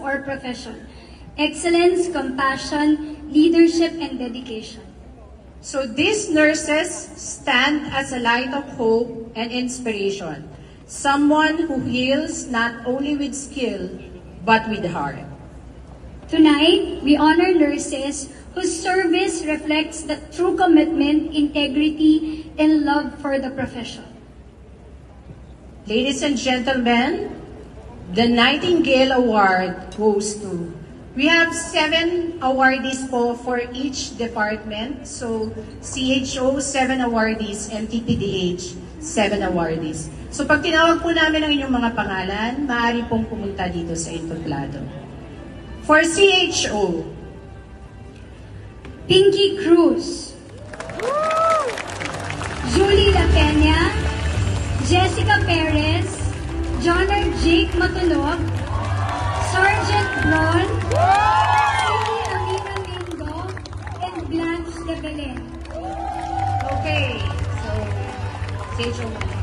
our profession: excellence, compassion, leadership, and dedication. So these nurses stand as a light of hope and inspiration, someone who heals not only with skill, but with heart. Tonight, we honor nurses whose service reflects the true commitment, integrity, and love for the profession. Ladies and gentlemen, the Nightingale Award goes to, we have 7 awardees po for each department. So, CHO, 7 awardees, MTPDH, 7 awardees. So, pag tinawag po namin ang inyong mga pangalan, maaari pong pumunta dito sa entablado. For CHO, Pinky Cruz, Julie La Peña, Jessica Perez, Johnner Jake Matunog, Sergeant Bron, Cindy Amina Mingo, and Blanche de Belen. okay. So, CHO.